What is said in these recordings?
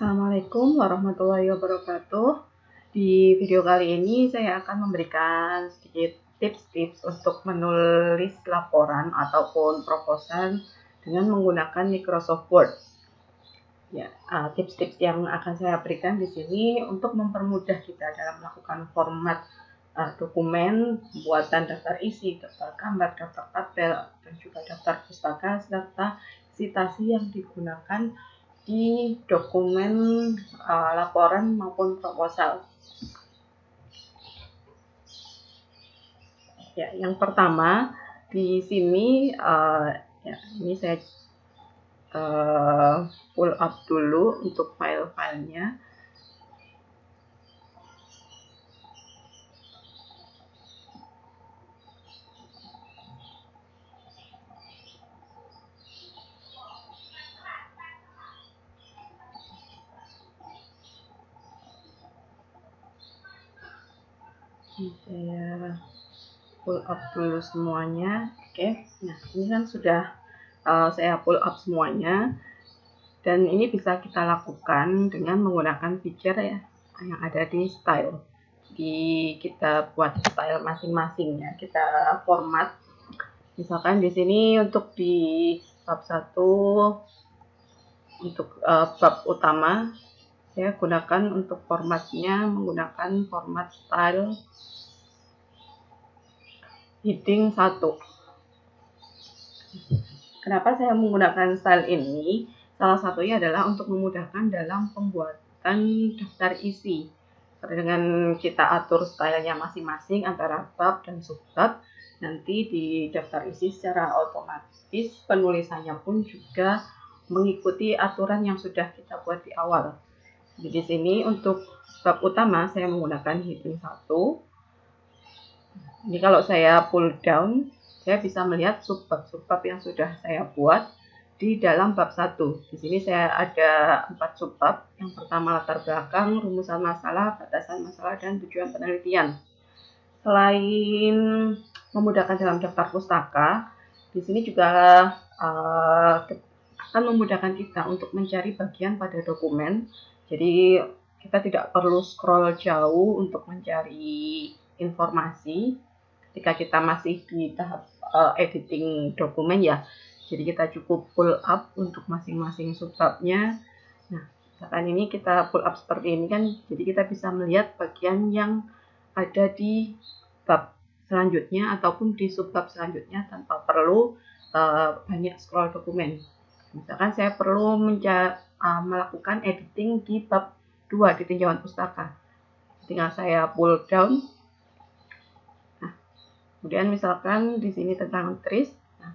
Assalamualaikum warahmatullahi wabarakatuh. Di video kali ini saya akan memberikan sedikit tips-tips untuk menulis laporan ataupun proposal dengan menggunakan Microsoft Word. Ya, tips-tips yang akan saya berikan di sini untuk mempermudah kita dalam melakukan format dokumen, pembuatan daftar isi, daftar gambar, daftar tabel, dan juga daftar pustaka serta citasi yang digunakan di dokumen laporan maupun proposal. Ya, yang pertama di sini ini saya pull up dulu untuk file-filenya. Saya pull up dulu semuanya. Oke, nah ini kan sudah saya pull up semuanya, dan ini bisa kita lakukan dengan menggunakan feature ya yang ada di style. Kita buat style masing-masing ya, kita format. Misalkan di sini untuk di bab 1 untuk bab utama saya gunakan untuk formatnya menggunakan format style heading 1. Kenapa saya menggunakan style ini? Salah satunya adalah untuk memudahkan dalam pembuatan daftar isi. Dengan kita atur stylenya masing-masing antara bab dan subbab, nanti di daftar isi secara otomatis penulisannya pun juga mengikuti aturan yang sudah kita buat di awal. Jadi di sini untuk bab utama saya menggunakan heading 1. Ini kalau saya pull down, saya bisa melihat subbab-subbab yang sudah saya buat di dalam bab 1. Di sini saya ada 4 subbab. Yang pertama latar belakang, rumusan masalah, batasan masalah, dan tujuan penelitian. Selain memudahkan dalam daftar pustaka, di sini juga akan memudahkan kita untuk mencari bagian pada dokumen. Jadi kita tidak perlu scroll jauh untuk mencari informasi ketika kita masih di tahap editing dokumen ya. Jadi kita cukup pull up untuk masing-masing subbabnya. Nah, misalkan ini kita pull up seperti ini kan, jadi kita bisa melihat bagian yang ada di bab selanjutnya ataupun di subbab selanjutnya tanpa perlu banyak scroll dokumen. Misalkan saya perlu melakukan editing di bab 2 di tinjauan pustaka, tinggal saya pull down. Nah, kemudian misalkan di sini tentang TRIS. Nah,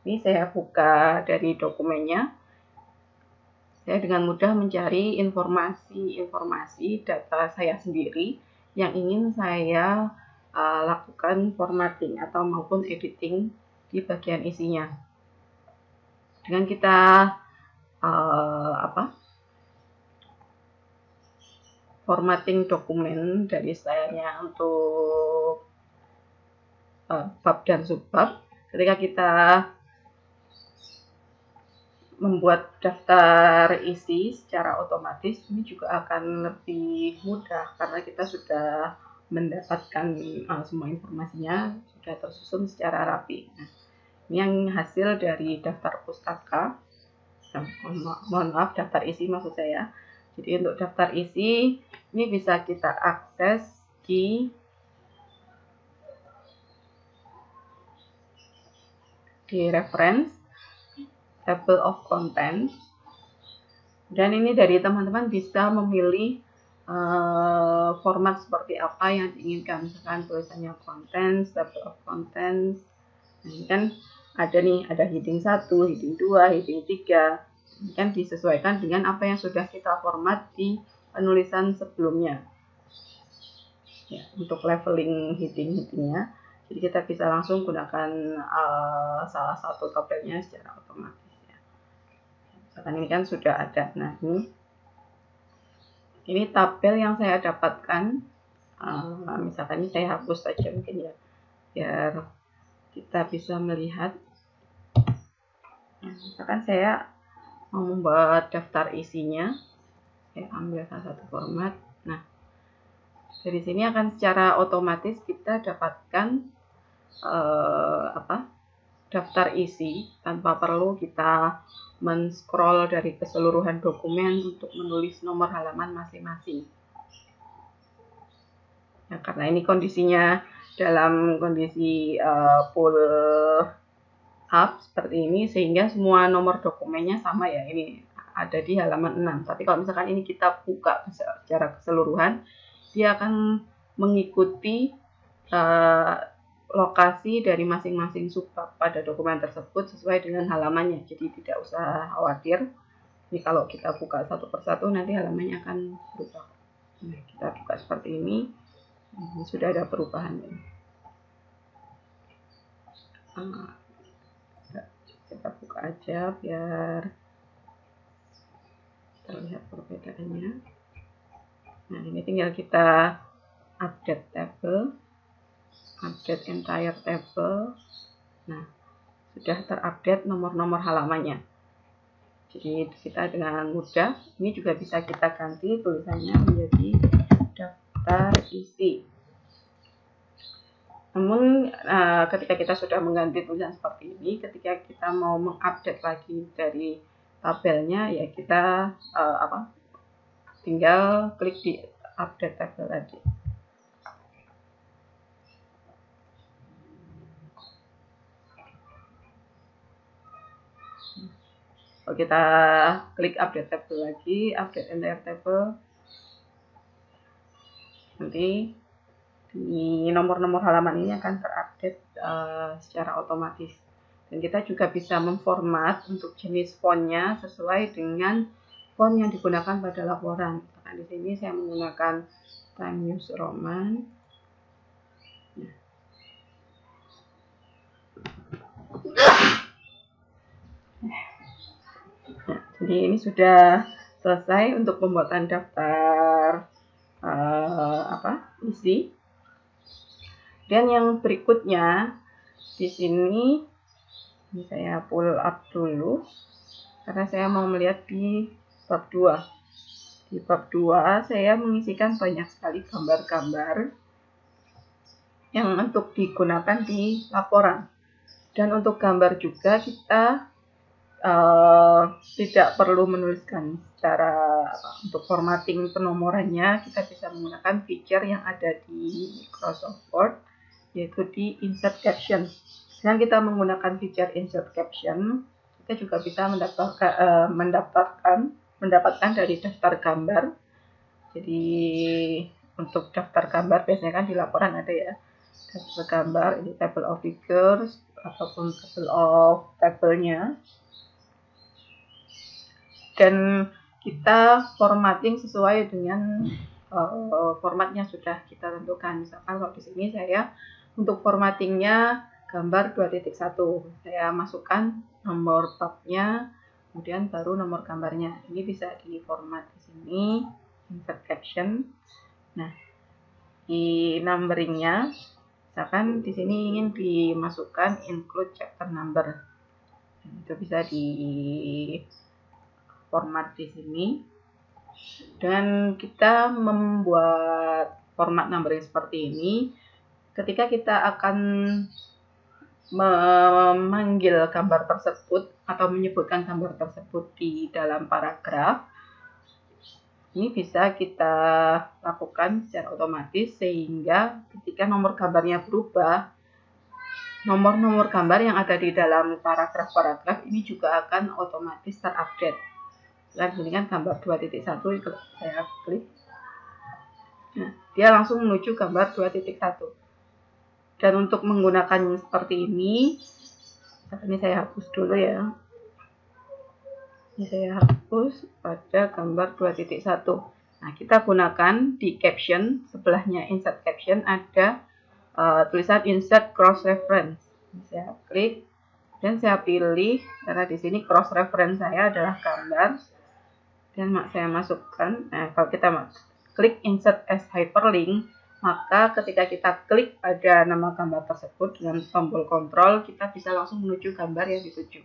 ini saya buka dari dokumennya. Saya dengan mudah mencari informasi data saya sendiri yang ingin saya lakukan formatting atau maupun editing di bagian isinya. Dengan kita formatting dokumen dari stylenya untuk bab dan subbab, ketika kita membuat daftar isi secara otomatis, ini juga akan lebih mudah karena kita sudah mendapatkan semua informasinya sudah tersusun secara rapi. Nah, ini yang hasil dari daftar pustaka. Mohon maaf, daftar isi maksud saya. Jadi untuk daftar isi ini bisa kita akses di reference table of contents, dan ini dari teman-teman bisa memilih format seperti apa yang diinginkan. Misalkan tulisannya contents, table of contents. Nah, ini kan ada nih, ada heading 1, heading 2, heading 3. Ini kan disesuaikan dengan apa yang sudah kita format di penulisan sebelumnya. Ya, untuk leveling heading-headingnya, jadi kita bisa langsung gunakan salah satu tabelnya secara otomatis ya. Misalkan ini kan sudah ada. Nah, ini tabel yang saya dapatkan. Misalkan ini saya hapus saja mungkin ya, biar kita bisa melihat. Nah, misalkan saya mau membuat daftar isinya. Saya ambil salah satu format. Nah, dari sini akan secara otomatis kita dapatkan daftar isi tanpa perlu kita men-scroll dari keseluruhan dokumen untuk menulis nomor halaman masing-masing. Nah, karena ini kondisinya dalam kondisi full up seperti ini, sehingga semua nomor dokumennya sama ya, ini ada di halaman 6. Tapi kalau misalkan ini kita buka secara keseluruhan, dia akan mengikuti lokasi dari masing-masing subbab pada dokumen tersebut sesuai dengan halamannya. Jadi tidak usah khawatir. Ini kalau kita buka satu persatu nanti halamannya akan berubah. Nah, kita buka seperti ini. Ini sudah ada perubahannya. Kita buka aja biar terlihat perbedaannya. Nah, ini tinggal kita update table, update entire table. Nah, sudah terupdate nomor-nomor halamannya. Jadi kita dengan mudah, ini juga bisa kita ganti tulisannya menjadi daftar isi. Namun ketika kita sudah mengganti tulisan seperti ini, ketika kita mau mengupdate lagi dari tabelnya, ya kita tinggal klik di update tabel tadi. Kalau kita klik update table lagi, update entire table, nanti di nomor-nomor halaman ini akan terupdate secara otomatis. Dan kita juga bisa memformat untuk jenis fontnya sesuai dengan font yang digunakan pada laporan. Nah, di sini saya menggunakan Times New Roman. Nah, jadi ini sudah selesai untuk pembuatan daftar isi. Dan yang berikutnya di sini saya pull up dulu karena saya mau melihat di bab 2. Di bab 2 saya mengisikan banyak sekali gambar-gambar yang untuk digunakan di laporan. Dan untuk gambar juga kita tidak perlu menuliskan secara untuk formatting penomorannya, kita bisa menggunakan feature yang ada di Microsoft Word, yaitu di insert caption. Dengan kita menggunakan feature insert caption, kita juga bisa mendapatkan dari daftar gambar. Jadi untuk daftar gambar biasanya kan di laporan ada ya, daftar gambar, ini table of figures ataupun table of tabelnya. Dan kita formatting sesuai dengan formatnya sudah kita tentukan. Misalkan kalau di sini saya untuk formattingnya gambar 2.1, saya masukkan nomor babnya, kemudian baru nomor gambarnya. Ini bisa di format di sini, insert caption. Nah, di numberingnya, misalkan di sini ingin dimasukkan include chapter number, itu bisa di format di sini. Dan kita membuat format numbering seperti ini ketika kita akan memanggil gambar tersebut atau menyebutkan gambar tersebut di dalam paragraf. Ini bisa kita lakukan secara otomatis sehingga ketika nomor gambarnya berubah, nomor-nomor gambar yang ada di dalam paragraf-paragraf ini juga akan otomatis terupdate. Dan ini kan gambar 2.1, saya klik. Nah, dia langsung menuju gambar 2.1. Dan untuk menggunakan seperti ini saya hapus dulu ya. Ini saya hapus pada gambar 2.1. Nah, kita gunakan di caption, sebelahnya insert caption ada tulisan insert cross reference. Saya klik dan saya pilih, karena di sini cross reference saya adalah gambar. Dan saya masukkan, kalau kita klik insert as hyperlink, maka ketika kita klik pada nama gambar tersebut dengan tombol kontrol, kita bisa langsung menuju gambar yang dituju.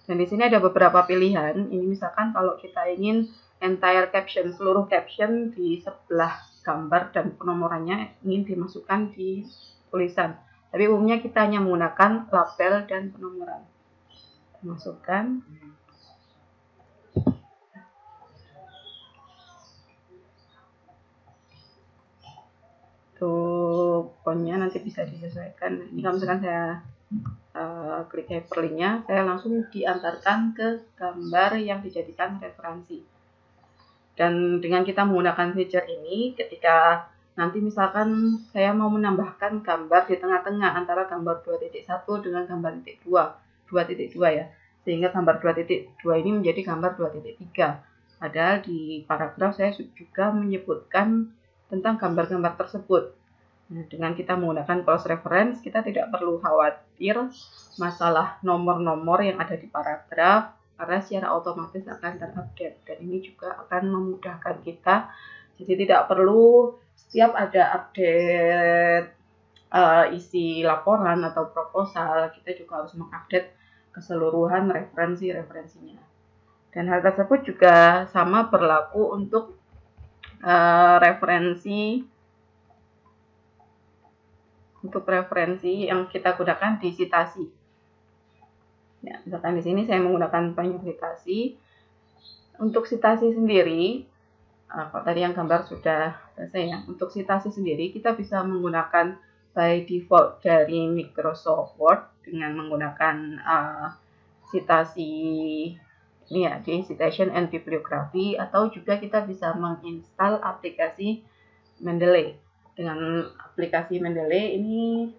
Dan di sini ada beberapa pilihan. Ini misalkan kalau kita ingin entire caption, seluruh caption di sebelah gambar dan penomorannya ingin dimasukkan di tulisan. Tapi umumnya kita hanya menggunakan label dan penomoran. Masukkan. Untuk fontnya nanti bisa disesuaikan. Ini kalau misalkan saya klik hyperlinknya, saya langsung diantarkan ke gambar yang dijadikan referensi. Dan dengan kita menggunakan feature ini, ketika nanti misalkan saya mau menambahkan gambar di tengah-tengah antara gambar 2.1 dengan gambar 2.2 ya, sehingga gambar 2.2 ini menjadi gambar 2.3. Padahal di paragraf saya juga menyebutkan tentang gambar-gambar tersebut. Nah, dengan kita menggunakan cross reference, kita tidak perlu khawatir masalah nomor-nomor yang ada di paragraf, karena secara otomatis akan terupdate, dan ini juga akan memudahkan kita. Jadi tidak perlu setiap ada update isi laporan atau proposal, kita juga harus mengupdate keseluruhan referensi-referensinya. Dan hal tersebut juga sama berlaku untuk referensi yang kita gunakan di citasi. Ya, misalkan di sini saya menggunakan banyak citasi. Untuk citasi sendiri, kalau tadi yang gambar sudah selesai ya. Untuk citasi sendiri kita bisa menggunakan by default dari Microsoft Word dengan menggunakan citasi ini ya, di citation and bibliography, atau juga kita bisa menginstal aplikasi Mendeley. Dengan aplikasi Mendeley ini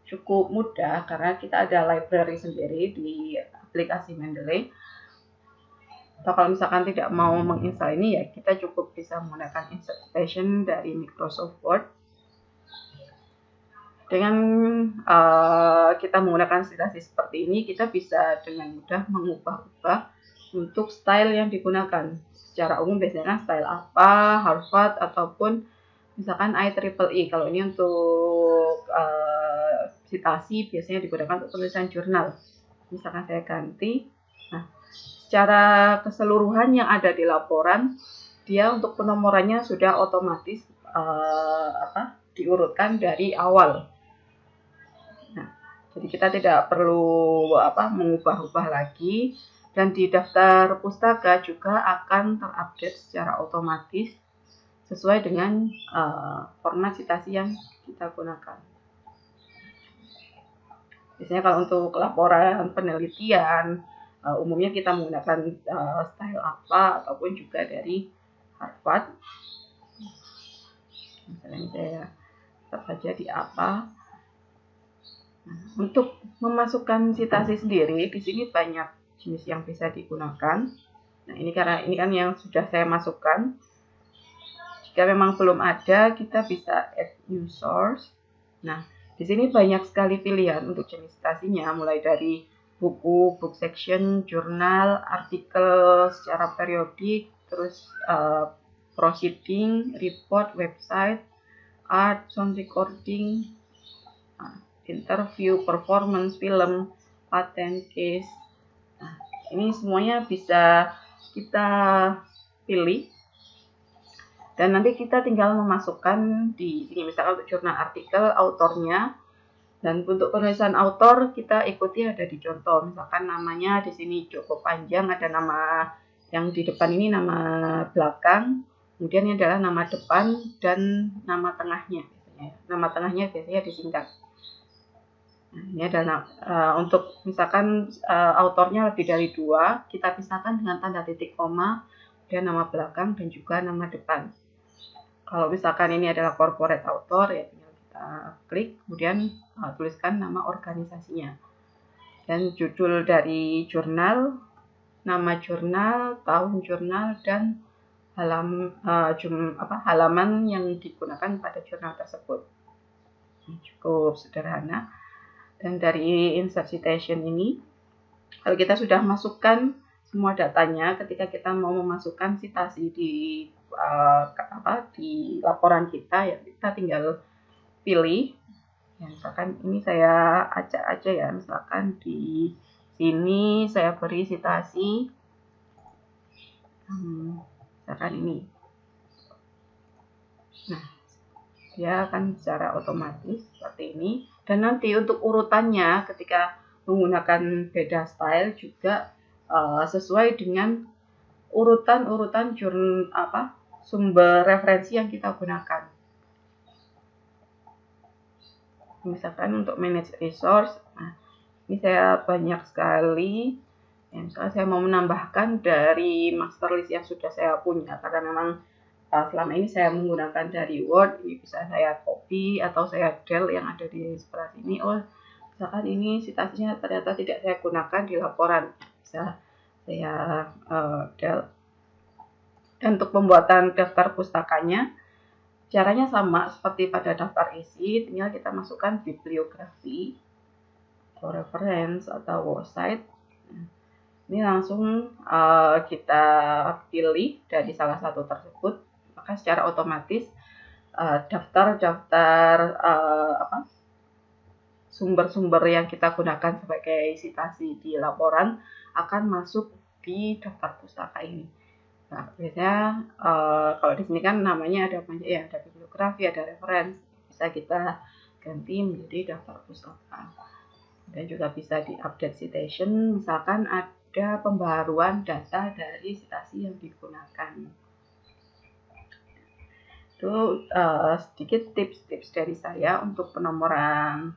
cukup mudah karena kita ada library sendiri di aplikasi Mendeley. Atau kalau misalkan tidak mau menginstal ini ya, kita cukup bisa menggunakan insert citation dari Microsoft Word. Dengan kita menggunakan citasi seperti ini, kita bisa dengan mudah mengubah-ubah untuk style yang digunakan. Secara umum biasanya style apa, Harvard, ataupun misalkan IEEE. Kalau ini untuk citasi biasanya digunakan untuk tulisan jurnal. Misalkan saya ganti. Nah, secara keseluruhan yang ada di laporan, dia untuk penomorannya sudah otomatis diurutkan dari awal. Nah, jadi kita tidak perlu mengubah-ubah lagi, dan di daftar pustaka juga akan terupdate secara otomatis sesuai dengan format citasi yang kita gunakan. Biasanya kalau untuk laporan penelitian, umumnya kita menggunakan style apa, ataupun juga dari Harvard. Misalnya saya tetap saja di apa. Nah, untuk memasukkan citasi sendiri, di sini banyak jenis yang bisa digunakan. Nah, ini karena ini kan yang sudah saya masukkan. Jika memang belum ada, kita bisa add new source. Nah, di sini banyak sekali pilihan untuk jenis citasinya, mulai dari buku, book section, jurnal, artikel secara periodik, terus proceeding, report, website, art, sound recording, interview, performance, film, patent, case. Nah, ini semuanya bisa kita pilih. Dan nanti kita tinggal memasukkan di sini, misalkan untuk jurnal artikel, autornya, dan untuk penulisan autor kita ikuti ada di contoh. Misalkan namanya di sini cukup panjang, ada nama yang di depan ini nama belakang, kemudian ini adalah nama depan dan nama tengahnya. Nama tengahnya biasanya disingkat. Nah, ini adalah untuk misalkan autornya lebih dari 2, kita pisahkan dengan tanda titik koma, kemudian nama belakang dan juga nama depan. Kalau misalkan ini adalah corporate author, ya tinggal kita klik, kemudian tuliskan nama organisasinya. Dan judul dari jurnal, nama jurnal, tahun jurnal, dan halaman yang digunakan pada jurnal tersebut. Ini cukup sederhana. Dan dari insert citation ini, kalau kita sudah masukkan semua datanya, ketika kita mau memasukkan citasi di laporan kita, ya kita tinggal pilih. Ya, misalkan ini saya acak aja ya, misalkan di sini saya beri citasi misalkan ini. Nah, dia akan secara otomatis seperti ini. Dan nanti untuk urutannya ketika menggunakan beda style juga sesuai dengan urutan-urutan sumber referensi yang kita gunakan. Misalkan untuk manage resource, nah ini saya banyak sekali. Ya, misalnya saya mau menambahkan dari master list yang sudah saya punya, karena memang selama ini saya menggunakan dari Word, ini bisa saya copy atau saya del yang ada di sebelah sini. Oh, misalkan ini citasinya ternyata tidak saya gunakan di laporan, bisa saya del. Dan untuk pembuatan daftar pustakanya, caranya sama seperti pada daftar isi, tinggal kita masukkan bibliografi atau reference atau website. Ini langsung kita pilih dari salah satu tersebut, maka secara otomatis daftar-daftar sumber-sumber yang kita gunakan sebagai citasi di laporan akan masuk di daftar pustaka ini. Nah, biasanya kalau di sini kan namanya ada banyak ya, ada bibliografi, ada referensi, bisa kita ganti menjadi daftar pustaka. Dan juga bisa di-update citation, misalkan ada pembaruan data dari citasi yang digunakan. Itu sedikit tips-tips dari saya untuk penomoran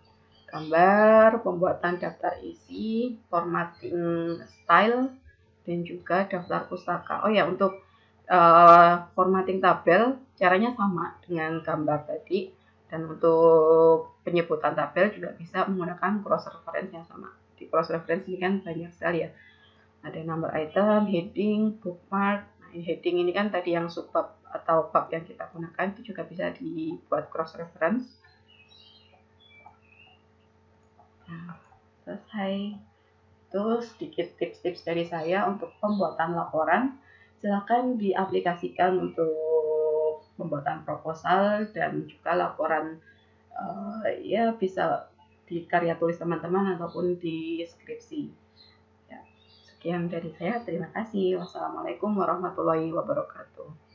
gambar, pembuatan daftar isi, formatting style, dan juga daftar pustaka. Oh ya, untuk formatting tabel caranya sama dengan gambar tadi, dan untuk penyebutan tabel juga bisa menggunakan cross reference yang sama. Di cross reference ini kan banyak sekali ya, ada number item, heading, bookmark. Nah, heading ini kan tadi yang subbab atau bab yang kita gunakan, itu juga bisa dibuat cross reference. Nah, selesai. Itu sedikit tips-tips dari saya untuk pembuatan laporan. Silakan diaplikasikan untuk pembuatan proposal dan juga laporan, ya bisa di karya tulis teman-teman ataupun di skripsi. Ya, sekian dari saya. Terima kasih. Wassalamualaikum warahmatullahi wabarakatuh.